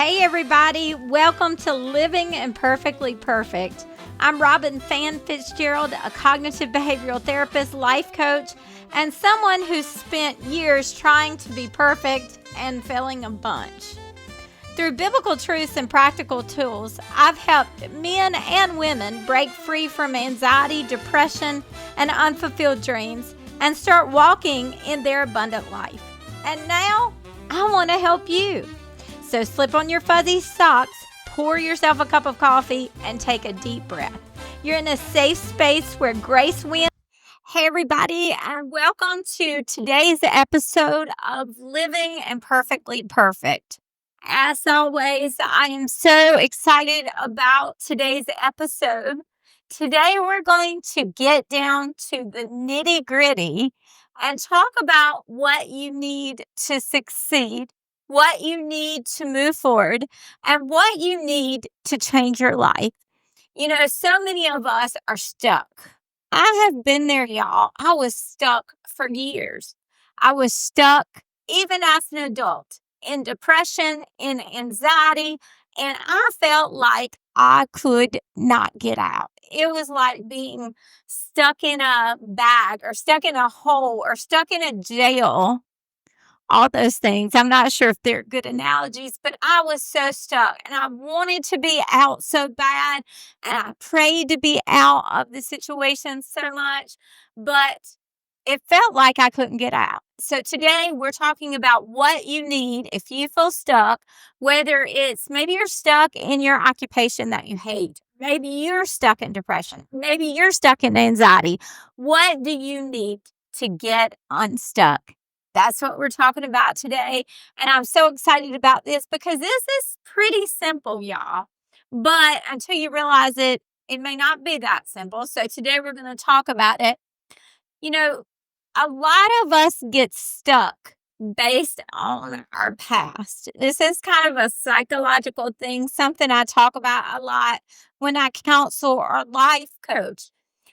Hey, everybody. Welcome to Living Imperfectly Perfect. I'm Robin Phan Fitzgerald, a cognitive behavioral therapist, life coach, and someone who's spent years trying to be perfect and failing a bunch. Through biblical truths and practical tools, I've helped men and women break free from anxiety, depression, and unfulfilled dreams and start walking in their abundant life. And now, I want to help you. So slip on your fuzzy socks, pour yourself a cup of coffee, and take a deep breath. You're in a safe space where grace wins. Hey, everybody, and welcome to today's episode of Living Imperfectly Perfect. As always, I am so excited about today's episode. Today, we're going to get down to the nitty-gritty and talk about what you need to succeed, what you need to move forward, and what you need to change your life. You know, so many of us are stuck. I have been there, y'all. I was stuck for years. I was stuck even as an adult in depression, in anxiety, and I felt like I could not get out. It was like being stuck in a bag or stuck in a hole or stuck in a jail. All those things. I'm not sure if they're good analogies, but I was so stuck and I wanted to be out so bad. And I prayed to be out of the situation so much, but it felt like I couldn't get out. So today we're talking about what you need if you feel stuck, whether it's maybe you're stuck in your occupation that you hate. Maybe you're stuck in depression. Maybe you're stuck in anxiety. What do you need to get unstuck? That's what we're talking about today. And I'm so excited about this because this is pretty simple, y'all. But until you realize it, it may not be that simple. So today we're going to talk about it. You know, a lot of us get stuck based on our past. This is kind of a psychological thing, something I talk about a lot when I counsel or life coach.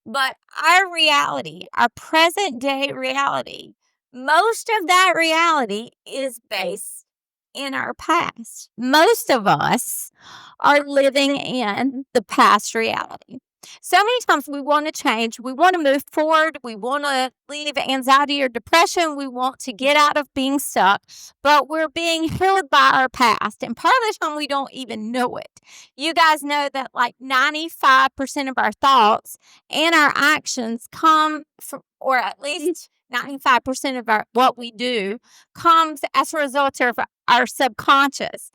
But our reality, our present day reality, most of that reality is based in our past. Most of us are living in the past reality. So many times we want to change, we want to move forward, we want to leave anxiety or depression, we want to get out of being stuck, but we're being held by our past. And part of the time we don't even know it. You guys know that like 95% of our thoughts and our actions come from, or at least 95% of what we do comes as a result of our subconscious.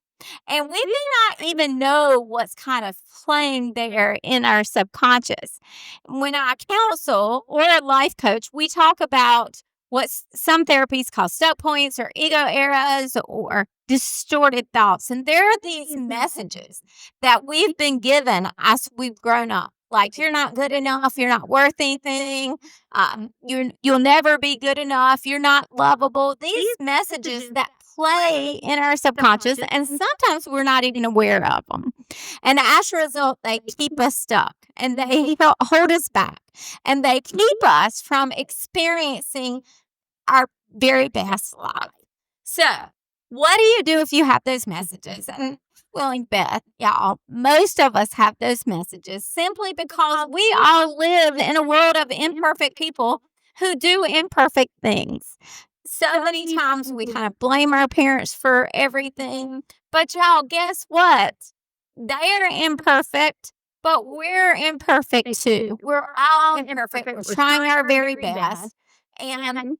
And we may not even know what's kind of playing there in our subconscious. When I counsel or a life coach, we talk about what some therapies call stuck points or ego eras or distorted thoughts. And there are these messages that we've been given as we've grown up. Like, you're not good enough. You're not worth anything. You'll never be good enough. You're not lovable. These messages that play in our subconscious, and sometimes we're not even aware of them. And as a result, they keep us stuck and they hold us back and they keep us from experiencing our very best life. So, what do you do if you have those messages? And willing bet, y'all, most of us have those messages simply because we all live in a world of imperfect people who do imperfect things. So many times we kind of blame our parents for everything. But y'all, guess what? They're imperfect, but we're imperfect too. We're all imperfect. We're trying our very best. And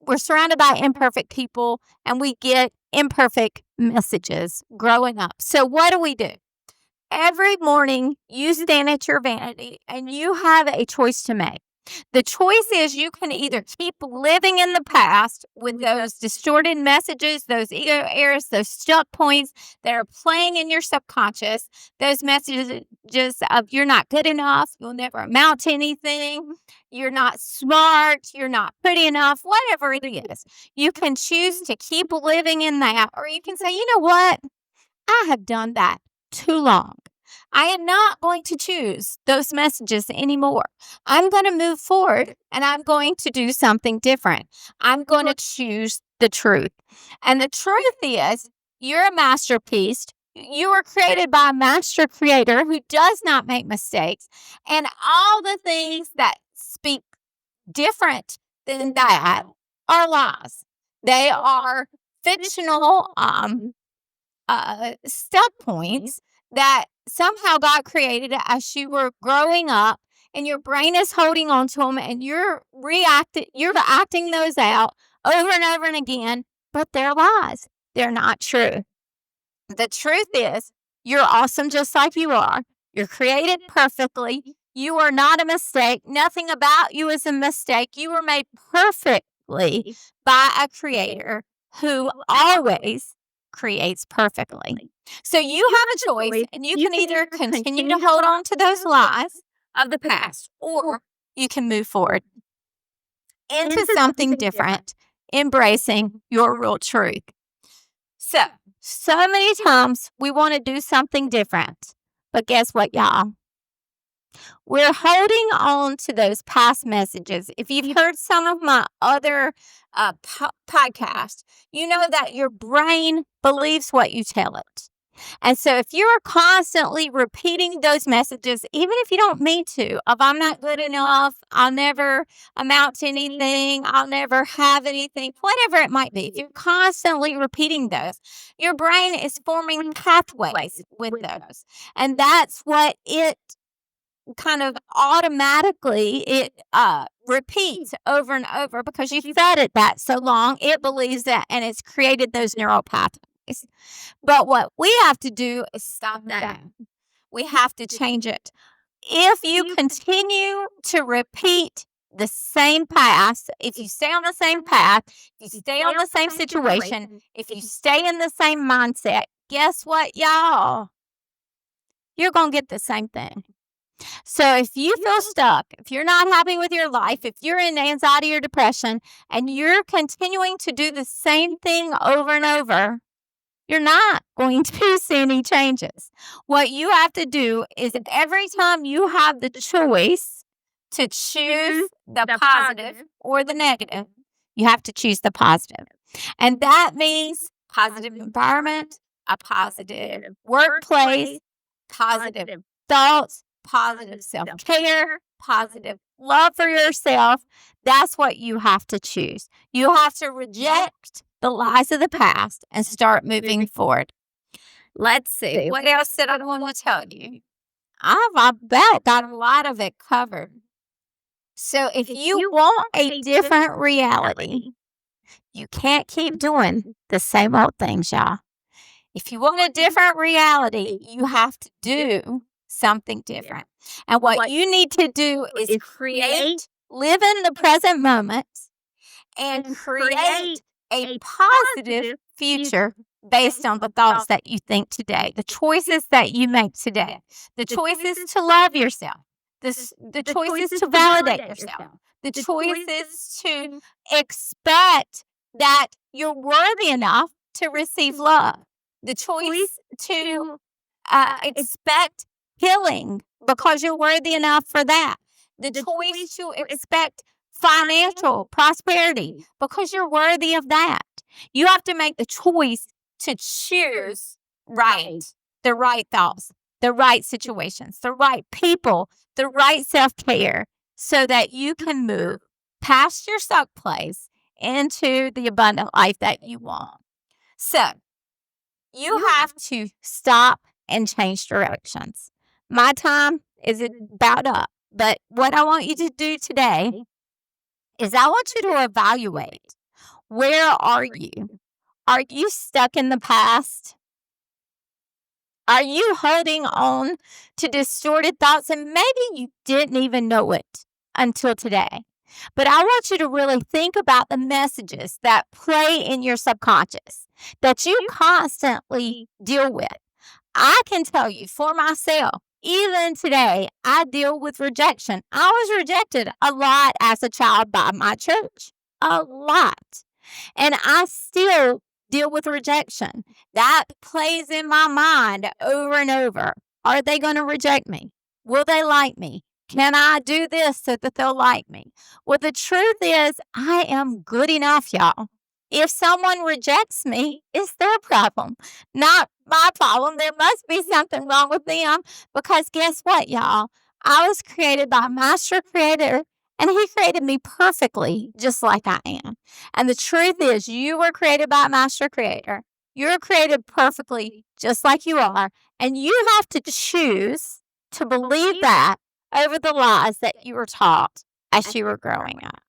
we're surrounded by imperfect people, and we get imperfect messages growing up. So what do? Every morning, you stand at your vanity, and you have a choice to make. The choice is you can either keep living in the past with those distorted messages, those ego errors, those stuck points that are playing in your subconscious, those messages of you're not good enough, you'll never amount to anything, you're not smart, you're not pretty enough, whatever it is. You can choose to keep living in that, or you can say, you know what? I have done that too long. I am not going to choose those messages anymore. I'm going to move forward and I'm going to do something different. I'm going to choose the truth. And the truth is, you're a masterpiece. You were created by a master creator who does not make mistakes. And all the things that speak different than that are lies. They are fictional step points that somehow God created as you were growing up, and your brain is holding on to them, and you're acting those out over and over and again, but they're lies. They're not true. The truth is, you're awesome just like you are. You're created perfectly. You are not a mistake. Nothing about you is a mistake. You were made perfectly by a creator who always creates perfectly. So you have a choice, and you can either continue to hold on to those lies of the past, or you can move forward into something different, embracing your real truth. So many times we want to do something different, but guess what, y'all? We're holding on to those past messages. If you've heard some of my other podcasts, you know that your brain believes what you tell it. And so if you're constantly repeating those messages, even if you don't mean to, of I'm not good enough, I'll never amount to anything, I'll never have anything, whatever it might be, if you're constantly repeating those, your brain is forming pathways with those. And that's what it kind of automatically repeats over and over, because you fed it that so long, it believes that, and it's created those neural pathways. But what we have to do is stop that. We have to change it. If you continue to repeat the same past, if you stay on the same path, if you stay on the same situation, if you stay in the same mindset, guess what, y'all? You're going to get the same thing. So if you feel stuck, if you're not happy with your life, if you're in anxiety or depression, and you're continuing to do the same thing over and over, you're not going to see any changes. What you have to do is every time you have the choice to choose the positive or the negative, you have to choose the positive. And that means positive environment, a positive workplace, positive thoughts, positive self-care, positive love for yourself. That's what you have to choose. You have to reject the lies of the past and start moving forward. Let's see. What else did I want to tell you? I bet got a lot of it covered. So if you want a different reality, you can't keep doing the same old things, y'all. If you want a different reality, you have to do something different. And what you need to do is live in the present moment, and create a positive future based on the thoughts that you think today, the choices that you make today, the choices to love yourself, the choices to validate yourself, the choices to expect that you're worthy enough to receive love, the choice to expect healing because you're worthy enough for that, the choice to expect financial prosperity because you're worthy of that. You have to make the choice to choose the right thoughts, the right situations, the right people, the right self-care, so that you can move past your stuck place into the abundant life that you want. So you have to stop and change directions. My time is about up, but what I want you to do today is I want you to evaluate, where are you? Are you stuck in the past? Are you holding on to distorted thoughts? And maybe you didn't even know it until today. But I want you to really think about the messages that play in your subconscious that you constantly deal with. I can tell you for myself, even today, I deal with rejection. I was rejected a lot as a child by my church, a lot. And I still deal with rejection. That plays in my mind over and over. Are they going to reject me? Will they like me? Can I do this so that they'll like me? Well, the truth is, I am good enough, y'all. If someone rejects me, it's their problem, not my problem. There must be something wrong with them because guess what, y'all? I was created by a master creator and he created me perfectly just like I am. And the truth is, you were created by a master creator. You're created perfectly just like you are. And you have to choose to believe that over the lies that you were taught as you were growing up.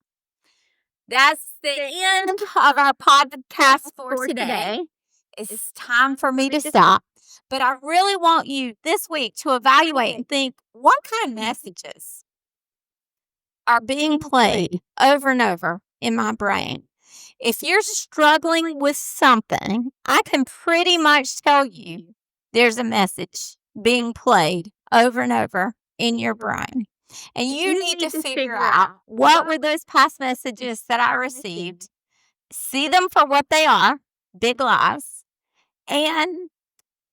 That's the end of our podcast for today. It's time for me to stop. But I really want you this week to evaluate and think, what kind of messages are being played over and over in my brain? If you're struggling with something, I can pretty much tell you there's a message being played over and over in your brain. And you need to figure out what were those past messages that I received, see them for what they are, big lies, and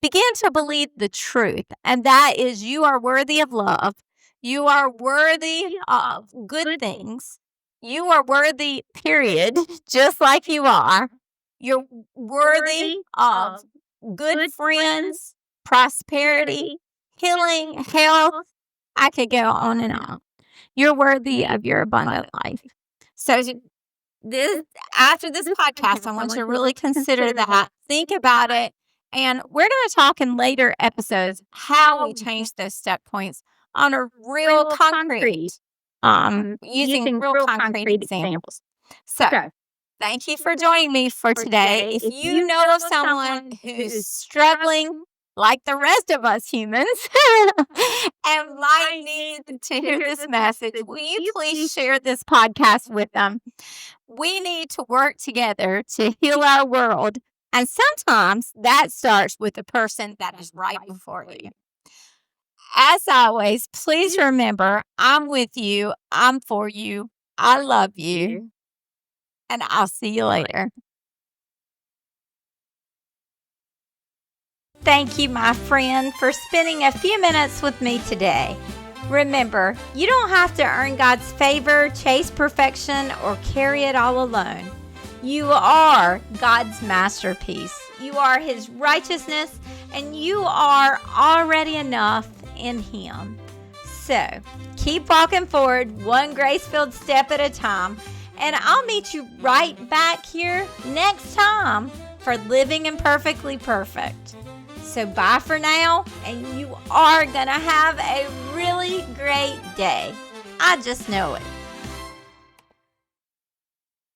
begin to believe the truth. And that is, you are worthy of love. You are worthy of good things. You are worthy, period, just like you are. You're worthy of good friends, prosperity, healing, health. I could go on and on. You're worthy of your abundant life. So after this podcast, I want you to really consider that. Think about it. And we're going to talk in later episodes how we change those step points on a real concrete, using real concrete examples. So, thank you for joining me for today. If you know of someone who's struggling like the rest of us humans and might need to hear this message, will you please share this podcast with them? We need to work together to heal our world. And sometimes that starts with the person that is right before you. As always, please remember, I'm with you. I'm for you. I love you. And I'll see you later. Thank you, my friend, for spending a few minutes with me today. Remember, you don't have to earn God's favor, chase perfection, or carry it all alone. You are God's masterpiece. You are His righteousness, and you are already enough in Him. So, keep walking forward, one grace-filled step at a time, and I'll meet you right back here next time for Living Imperfectly Perfect. So bye for now, and you are going to have a really great day. I just know it.